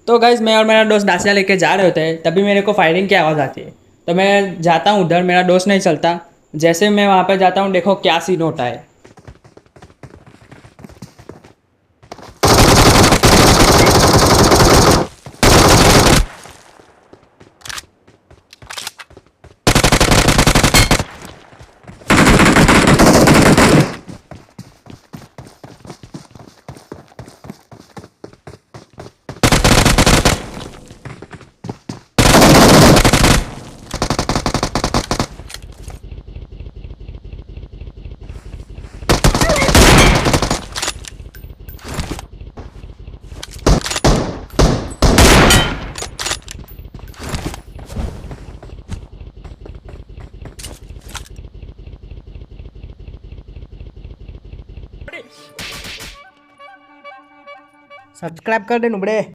तो गाइज मैं और मेरा दोस्त डासिया लेके जा रहे होते हैं, तभी मेरे को फायरिंग की आवाज़ आती है। तो मैं जाता हूँ उधर, मेरा दोस्त नहीं चलता। जैसे मैं वहाँ पे जाता हूँ, देखो क्या सीन होता है। सब्सक्राइब कर दे नुबड़े।